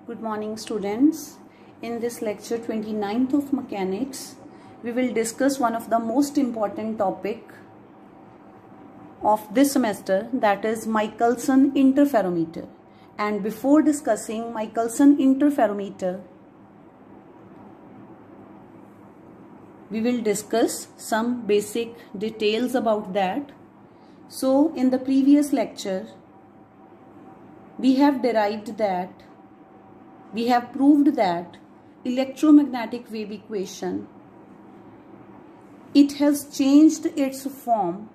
Good morning students. In this lecture 29th of mechanics, we will discuss one of the most important topic of this semester, that is Michelson interferometer. And before discussing Michelson interferometer, we will discuss some basic details about that. So in the previous lecture, we have proved that electromagnetic wave equation, it has changed its form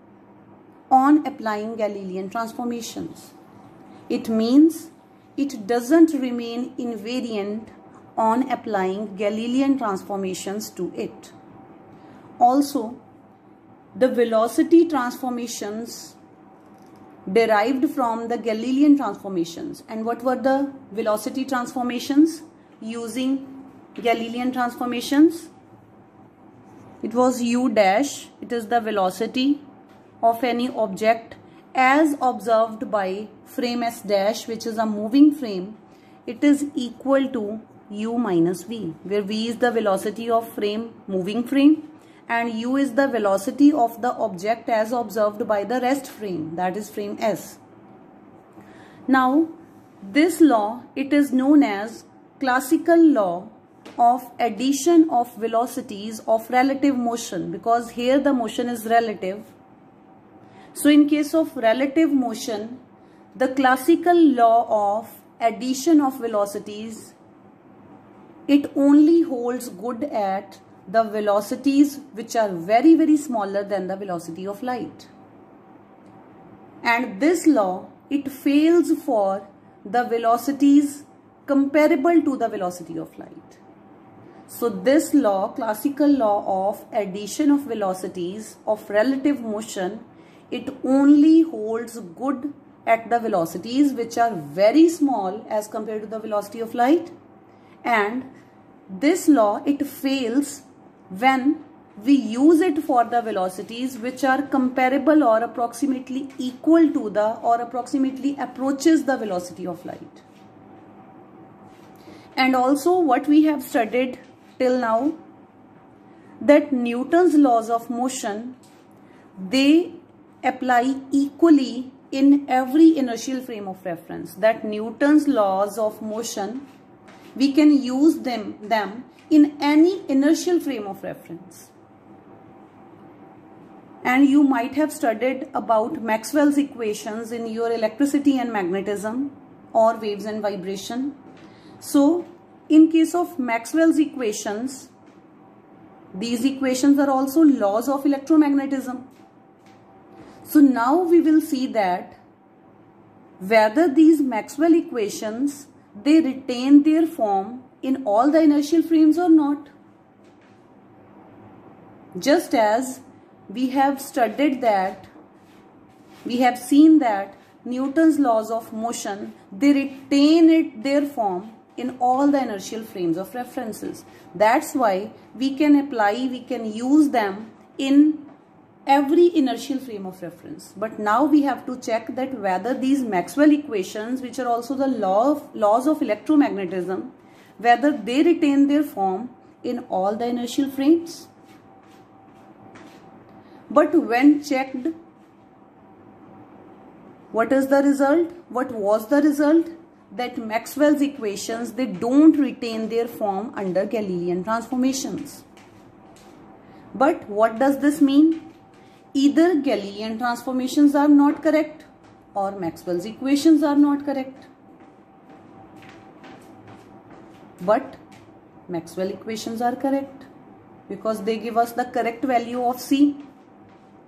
on applying Galilean transformations. It means it doesn't remain invariant on applying Galilean transformations to it. Also, the velocity transformations derived from the Galilean transformations. And what were the velocity transformations using Galilean transformations? It was u dash, it is the velocity of any object as observed by frame s dash, which is a moving frame. It is equal to u minus v, where v is the velocity of moving frame, and u is the velocity of the object as observed by the rest frame, that is frame S. Now, this law, it is known as classical law of addition of velocities of relative motion, because here the motion is relative. So in case of relative motion, the classical law of addition of velocities, it only holds good at the velocities which are very, very smaller than the velocity of light. And this law, it fails for the velocities comparable to the velocity of light. So this law, classical law of addition of velocities of relative motion, it only holds good at the velocities which are very small as compared to the velocity of light. And this law, it fails when we use it for the velocities which are comparable or approximately equal to the, or approximately approaches the velocity of light. And also what we have studied till now, that Newton's laws of motion, they apply equally in every inertial frame of reference. That Newton's laws of motion, we can use them in any inertial frame of reference. And you might have studied about Maxwell's equations in your electricity and magnetism or waves and vibration. So in case of Maxwell's equations, these equations are also laws of electromagnetism. So now we will see that whether these Maxwell equations, they retain their form in all the inertial frames or not. Just as we have studied that, we have seen that Newton's laws of motion, they retain their form in all the inertial frames of references. That's why we can use them in every inertial frame of reference. But now we have to check that whether these Maxwell equations, which are also the laws of electromagnetism, whether they retain their form in all the inertial frames. But when checked, what is the result? What was the result? That Maxwell's equations, they don't retain their form under Galilean transformations. But what does this mean? Either Galilean transformations are not correct or Maxwell's equations are not correct. But Maxwell equations are correct because they give us the correct value of c,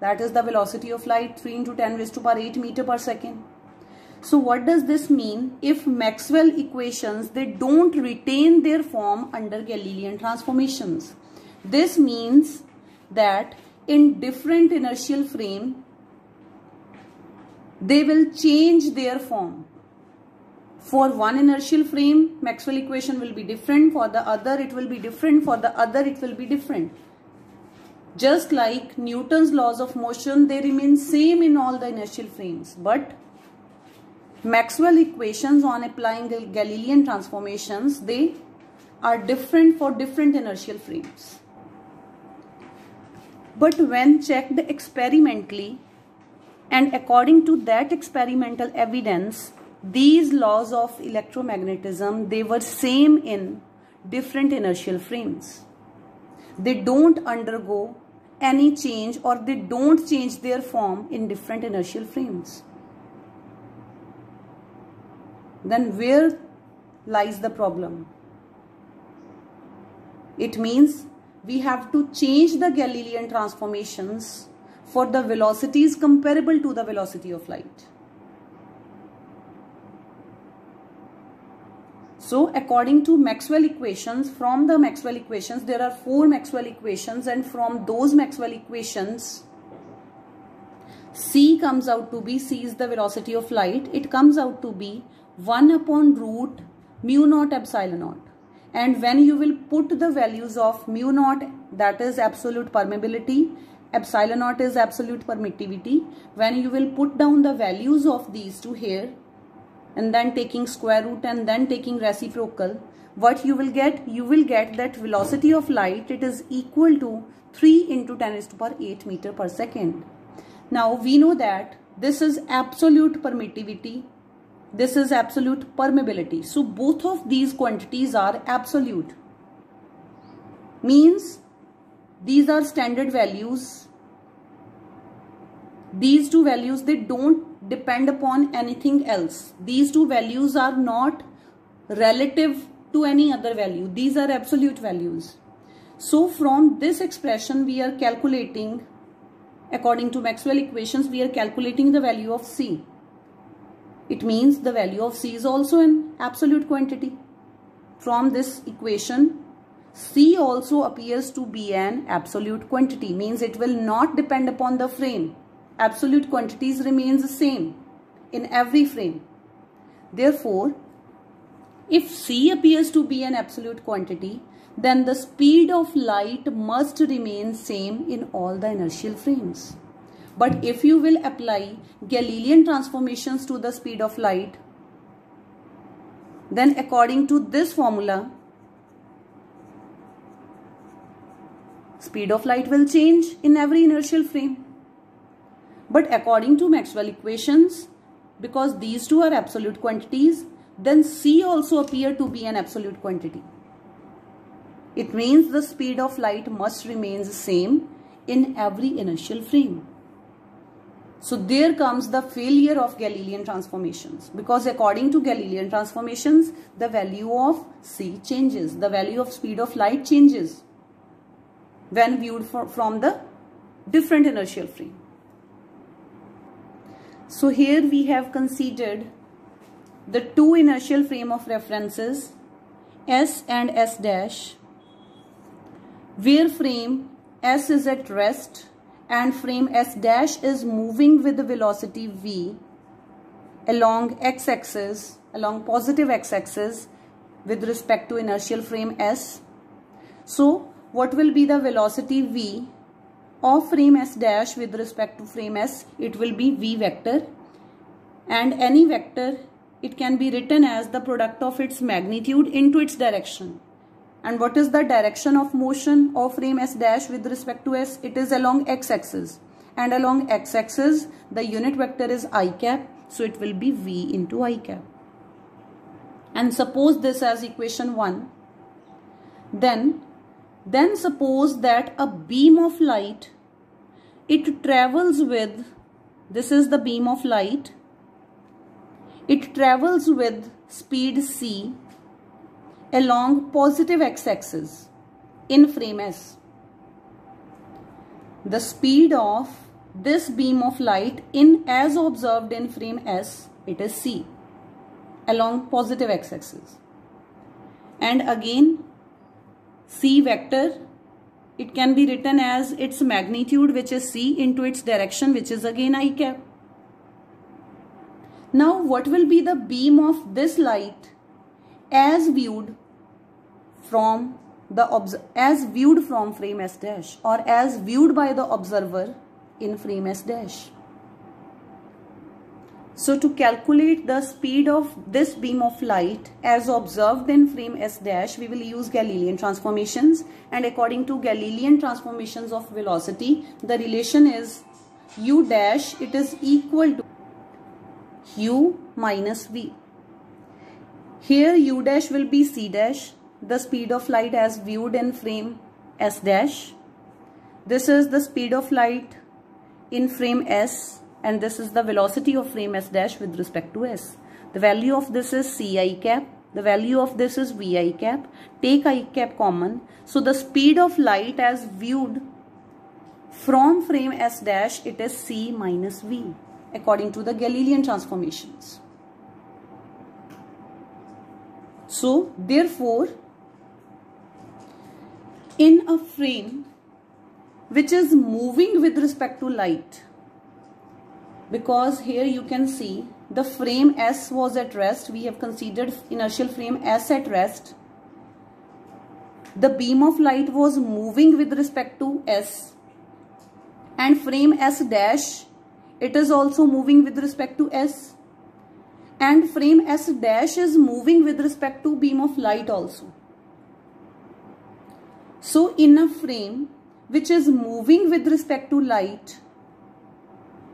that is the velocity of light, 3 into 10 raised to power 8 meter per second. So what does this mean? If Maxwell equations, they don't retain their form under Galilean transformations, this means that in different inertial frame, they will change their form. For one inertial frame, Maxwell equation will be different. For the other, it will be different. For the other, it will be different. Just like Newton's laws of motion, they remain same in all the inertial frames. But Maxwell equations on applying Galilean transformations, they are different for different inertial frames. But when checked experimentally and according to that experimental evidence, these laws of electromagnetism, they were same in different inertial frames. They don't undergo any change, or they don't change their form in different inertial frames. Then where lies the problem? It means we have to change the Galilean transformations for the velocities comparable to the velocity of light. So according to Maxwell equations, from the Maxwell equations, there are 4 Maxwell equations, and from those Maxwell equations, C comes out to be, C is the velocity of light, it comes out to be 1 upon root mu naught epsilon naught. And when you will put the values of mu naught, that is absolute permeability, epsilon naught is absolute permittivity, when you will put down the values of these two here, and then taking square root and then taking reciprocal, what you will get? You will get that velocity of light, it is equal to 3 into 10 raised to power 8 meter per second. Now we know that this is absolute permittivity, this is absolute permeability. So both of these quantities are absolute. Means these are standard values. These two values, they don't depend upon anything else. These two values are not relative to any other value. These are absolute values. So from this expression we are calculating, according to Maxwell equations, we are calculating the value of C. It means the value of C is also an absolute quantity. From this equation, C also appears to be an absolute quantity. Means it will not depend upon the frame. Absolute quantities remains the same in every frame. Therefore, if C appears to be an absolute quantity, then the speed of light must remain same in all the inertial frames. But if you will apply Galilean transformations to the speed of light, then according to this formula, speed of light will change in every inertial frame. But according to Maxwell equations, because these two are absolute quantities, then C also appear to be an absolute quantity. It means the speed of light must remain the same in every inertial frame. So there comes the failure of Galilean transformations, because according to Galilean transformations, the value of C changes, the value of speed of light changes when viewed from the different inertial frame. So here we have considered the two inertial frame of references, S and S dash, where frame S is at rest and frame S dash is moving with the velocity v along x-axis, along positive x-axis with respect to inertial frame S. So what will be the velocity v of frame S dash with respect to frame S? It will be v vector, and any vector, it can be written as the product of its magnitude into its direction. And what is the direction of motion of frame S dash with respect to S? It is along x-axis, and along x-axis the unit vector is I cap, so it will be v into I cap. And suppose this as equation 1, then suppose that a beam of light, it travels with, this is the beam of light, it travels with speed c along positive x-axis in frame S. The speed of this beam of light in as observed in frame S, it is c along positive x-axis. And again c vector, it can be written as its magnitude, which is c, into its direction, which is again I cap. Now what will be the beam of this light as viewed from frame S dash, or as viewed by the observer in frame S dash? So to calculate the speed of this beam of light as observed in frame S dash, we will use Galilean transformations, and according to Galilean transformations of velocity, the relation is u dash, it is equal to u minus v. Here u dash will be c dash, the speed of light as viewed in frame S dash. This is the speed of light in frame S, and this is the velocity of frame S dash with respect to S. The value of this is ci cap, the value of this is vi cap. Take I cap common. So the speed of light as viewed from frame S dash, it is c minus v according to the Galilean transformations. So therefore, in a frame which is moving with respect to light, because here you can see the frame S was at rest, we have considered inertial frame S at rest, the beam of light was moving with respect to S, and frame S dash, it is also moving with respect to S, and frame S dash is moving with respect to beam of light also. So in a frame which is moving with respect to light,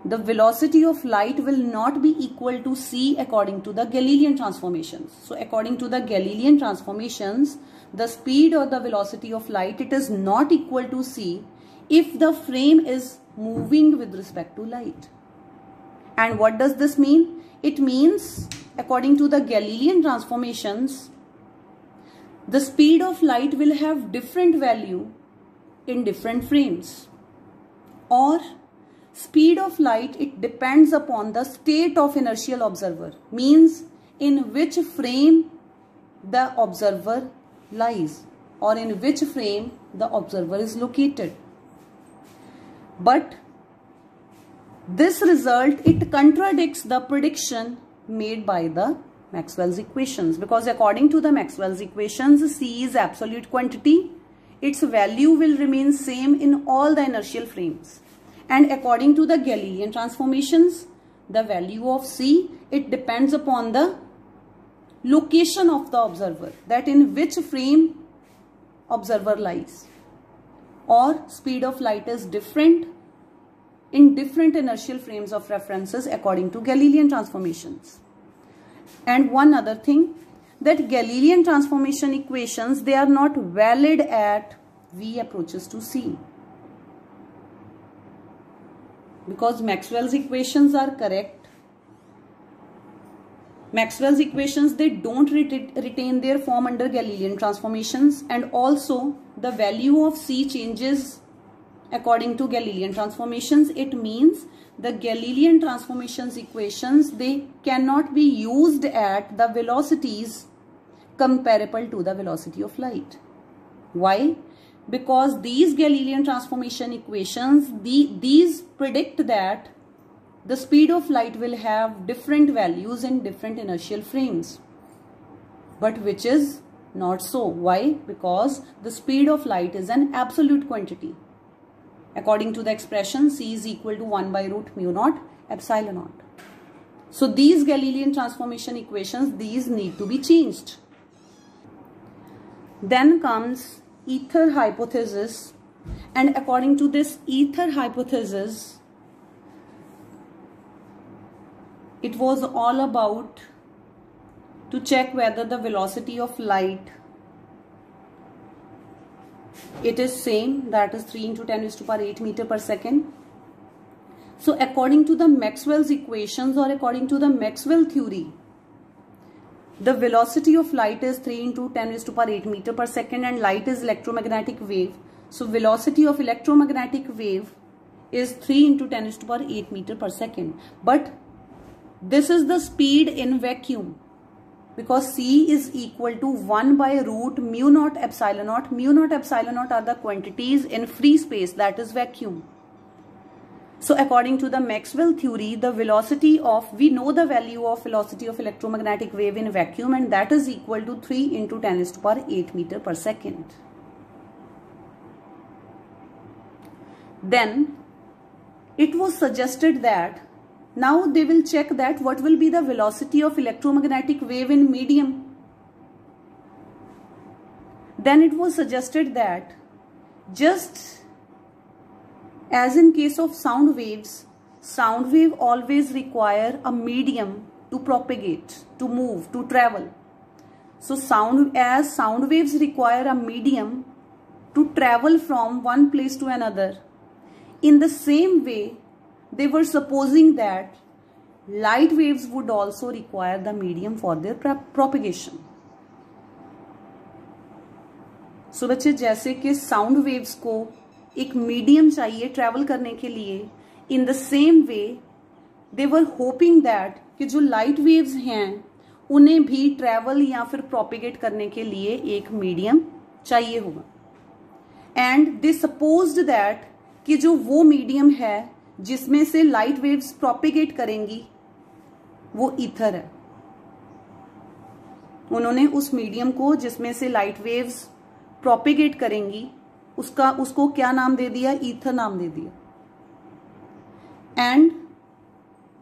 the velocity of light will not be equal to c according to the Galilean transformations. So according to the Galilean transformations, the speed or the velocity of light, it is not equal to c if the frame is moving with respect to light. And what does this mean? It means, according to the Galilean transformations, the speed of light will have different value in different frames, or speed of light, it depends upon the state of inertial observer, means in which frame the observer lies or in which frame the observer is located. But this result, it contradicts the prediction made by the Maxwell's equations, because according to the Maxwell's equations, c is absolute quantity. Its value will remain same in all the inertial frames. And according to the Galilean transformations, the value of c, it depends upon the location of the observer, that in which frame observer lies, or speed of light is different in different inertial frames of references according to Galilean transformations. And one other thing, that Galilean transformation equations, they are not valid at v approaches to c, because Maxwell's equations are correct. Maxwell's equations, they don't retain their form under Galilean transformations, and also the value of c changes according to Galilean transformations. It means the Galilean transformations equations, they cannot be used at the velocities comparable to the velocity of light. Why? Because these Galilean transformation equations, these predict that the speed of light will have different values in different inertial frames, but which is not so. Why? Because the speed of light is an absolute quantity. According to the expression, c is equal to 1 by root mu naught epsilon naught. So these Galilean transformation equations, these need to be changed. Then comes ether hypothesis, and according to this ether hypothesis, it was all about to check whether the velocity of light, it is same, that is 3 into 10 raised to power 8 meter per second. So according to the Maxwell's equations, or according to the Maxwell theory, the velocity of light is 3 into 10 raised to power 8 meter per second, and light is electromagnetic wave. So velocity of electromagnetic wave is 3 into 10 raised to power 8 meter per second. But this is the speed in vacuum, because c is equal to 1 by root mu naught epsilon naught. Mu naught epsilon naught are the quantities in free space, that is vacuum. So according to the Maxwell theory, the velocity of, we know the value of velocity of electromagnetic wave in vacuum, and that is equal to 3 into 10 raised to power 8 meter per second. Then it was suggested that Now they will check that what will be the velocity of electromagnetic wave in medium. Then it was suggested that just as in case of sound waves, sound wave always require a medium to propagate, to move, to travel. So as sound waves require a medium to travel from one place to another, in the same way they were supposing that light waves would also require the medium for their propagation. So बच्चे, जैसे कि sound waves को एक medium चाहिए travel करने के लिए, in the same way they were hoping that कि जो लाइट वेव्स हैं उन्हें भी ट्रैवल या फिर प्रोपिगेट करने के लिए एक मीडियम चाहिए होगा. एंड दे सपोज्ड दैट कि जो वो मीडियम है जिसमें से लाइट वेव्स प्रोपिगेट करेंगी वो ईथर है. उन्होंने उस मीडियम को जिसमें से लाइट वेव्स प्रोपिगेट करेंगी उसको क्या नाम दे दिया? ईथर नाम दे दिया. And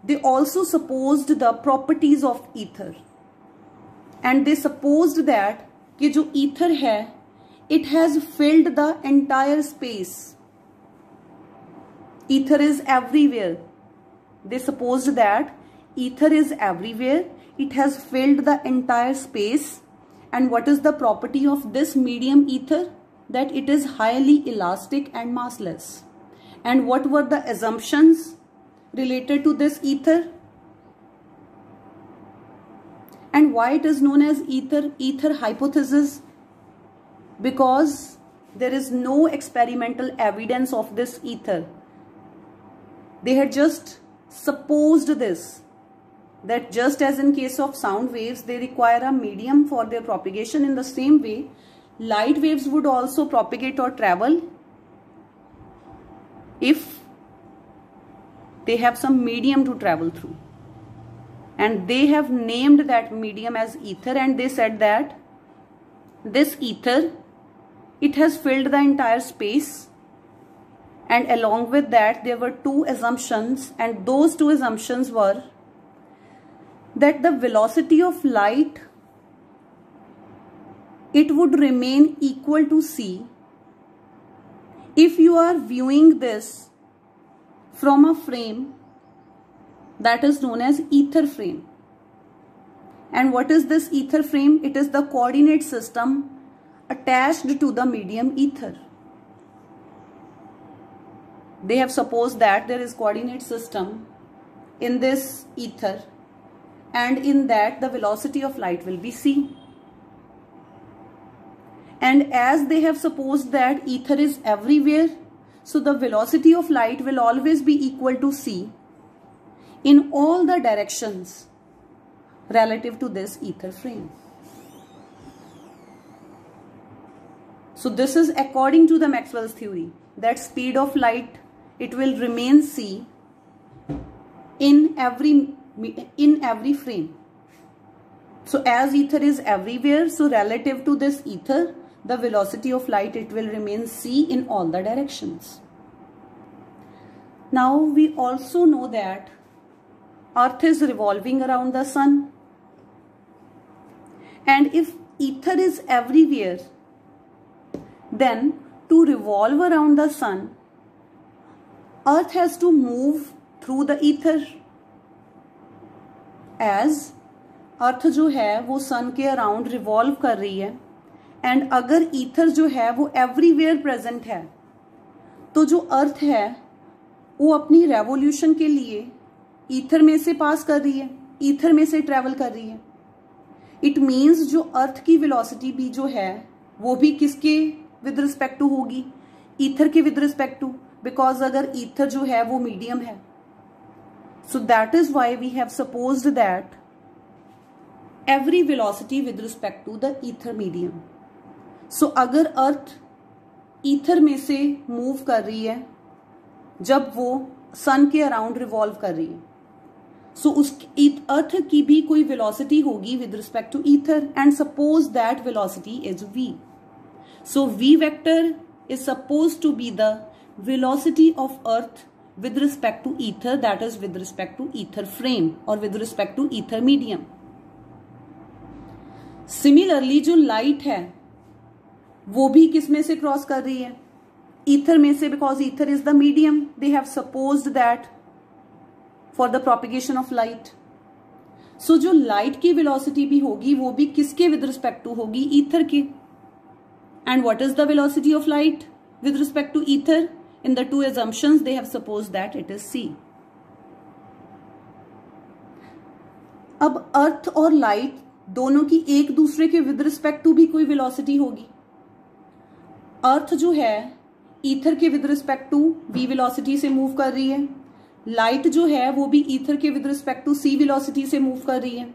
they also supposed the properties of ether. And they supposed that कि जो ईथर है it has filled the entire space. Ether is everywhere. They supposed that ether is everywhere. It has filled the entire space. And what is the property of this medium ether? That it is highly elastic and massless. And what were the assumptions related to this ether? And why it is known as ether hypothesis? Because there is no experimental evidence of this ether. They had just supposed this, that just as in case of sound waves they require a medium for their propagation, in the same way light waves would also propagate or travel if they have some medium to travel through. And they have named that medium as ether, and they said that this ether, it has filled the entire space. And along with that there were two assumptions, and those two assumptions were that the velocity of light, it would remain equal to c if you are viewing this from a frame that is known as ether frame. And what is this ether frame? It is the coordinate system attached to the medium ether. They have supposed that there is coordinate system in this ether, and in that the velocity of light will be c. And as they have supposed that ether is everywhere, so the velocity of light will always be equal to c in all the directions relative to this ether frame. So this is according to the Maxwell's theory, that speed of light, it will remain c in every frame. So as ether is everywhere, so relative to this ether, the velocity of light, it will remain c in all the directions. Now we also know that Earth is revolving around the sun, and if ether is everywhere, then to revolve around the sun, Earth has to move through the ether. As अर्थ जो है वो सन के around revolve कर रही है, and अगर ether जो है वो एवरीवेयर प्रेजेंट है, तो जो अर्थ है वो अपनी रेवोल्यूशन के लिए ईथर में से पास कर रही है, ईथर में से ट्रेवल कर रही है. इट मीन्स जो अर्थ की वेलोसिटी भी जो है वो भी किसके विद रिस्पेक्ट टू होगी? ईथर के विद रिस्पेक्ट टू, बिकॉज अगर ईथर जो है वो मीडियम है. So that is why we have supposed that every velocity with respect to the ether medium. So अगर अर्थ ईथर में से मूव कर रही है जब वो सन के अराउंड रिवॉल्व कर रही है, सो उस अर्थ की भी कोई वेलोसिटी होगी with respect to ether, and suppose that velocity is v. So v vector is supposed to be the velocity of earth with respect to ether, that is with respect to ether frame or with respect to ether medium. Similarly, जो light है वो भी किस में से cross कर रही है? Ether में से, because ether is the medium. They have supposed that for the propagation of light. So जो light की velocity भी होगी वो भी किसके with respect to होगी? Ether के. And what is the velocity of light with respect to ether? In the two assumptions, they have supposed that it is c. अब अर्थ और लाइट दोनों की एक दूसरे के विद रिस्पेक्ट टू भी कोई वेलोसिटी होगी. अर्थ जो है ईथर के with respect to v velocity से मूव कर रही है. लाइट जो है वो भी ईथर के with respect to c velocity से मूव कर रही है.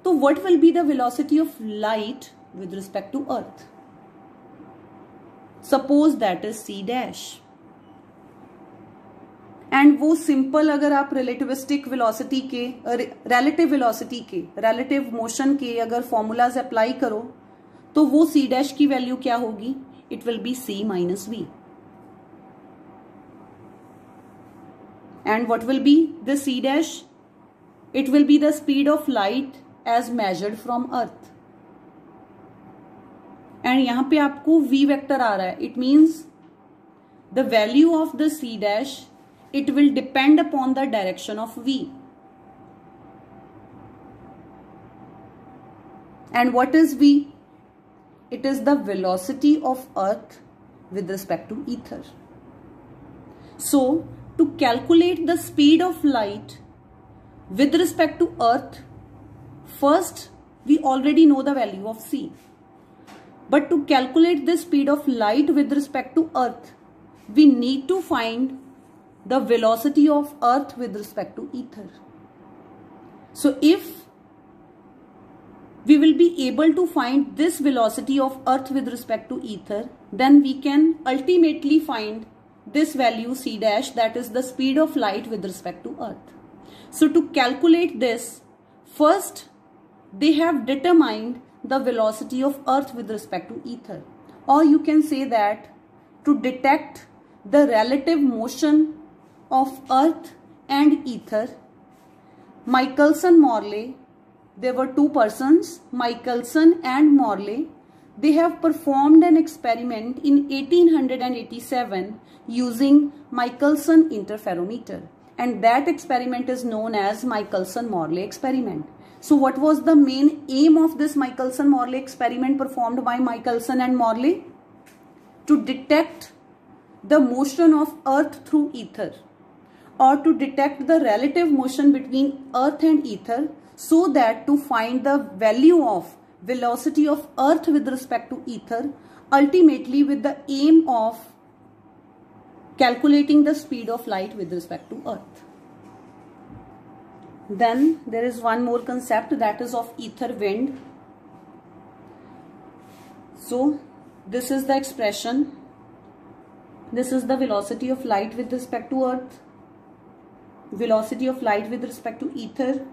तो what will be the velocity of light with respect to earth? Suppose that is c dash. And वो सिंपल अगर आप रिलेटिविस्टिक वेलोसिटी के, रिलेटिव वेलोसिटी के, रिलेटिव मोशन के अगर फॉर्मूलाज अप्लाई करो तो वो c डैश की वैल्यू क्या होगी? It will be c minus v. And what will be the c dash? It will be the speed of light as measured from earth. And यहां पे आपको v वेक्टर आ रहा है. It means the value of the c dash, it will depend upon the direction of v. And what is v? It is the velocity of earth with respect to ether. So to calculate the speed of light with respect to earth, first we already know the value of c. But to calculate the speed of light with respect to earth, we need to find the velocity of earth with respect to ether. So if we will be able to find this velocity of earth with respect to ether, then we can ultimately find this value c dash, that is the speed of light with respect to earth. So to calculate this, first they have determined the velocity of earth with respect to ether, or you can say that to detect the relative motion of earth and ether, Michelson-Morley, there were two persons, Michelson and Morley. They have performed an experiment in 1887 using Michelson interferometer, and that experiment is known as Michelson-Morley experiment. So what was the main aim of this Michelson-Morley experiment performed by Michelson and Morley? To detect the motion of earth through ether, or to detect the relative motion between earth and ether, so that to find the value of velocity of earth with respect to ether, ultimately with the aim of calculating the speed of light with respect to earth. Then there is one more concept, that is of ether wind. So this is the expression. This is the velocity of light with respect to earth, velocity of light with respect to ether.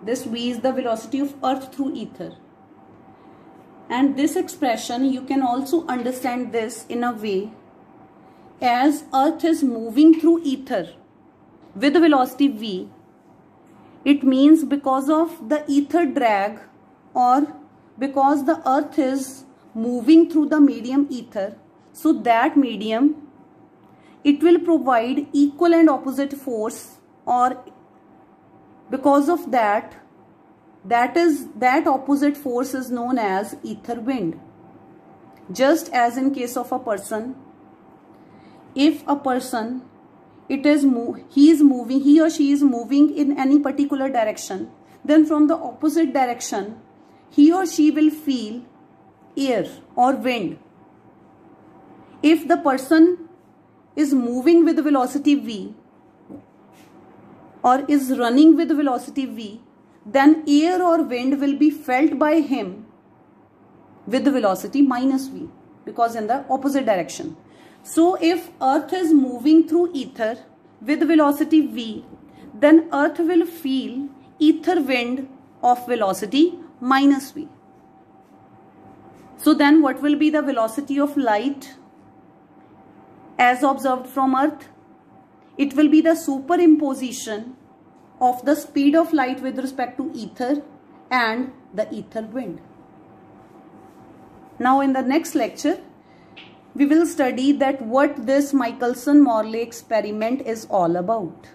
This v is the velocity of earth through ether. And this expression, you can also understand this in a way as earth is moving through ether with the velocity v. It means because of the ether drag, or because the earth is moving through the medium ether, so that medium, it will provide equal and opposite force, or because of that opposite force is known as ether wind. Just as in case of a person, if a person, he or she is moving in any particular direction, then from the opposite direction he or she will feel air or wind. If the person is moving with velocity v or is running with velocity v, then air or wind will be felt by him with the velocity minus v, because in the opposite direction. So if earth is moving through ether with velocity v, then earth will feel ether wind of velocity minus v. So then what will be the velocity of light as observed from Earth. It will be the superimposition of the speed of light with respect to ether and the ether wind. Now in the next lecture, we will study that what this Michelson-Morley experiment is all about.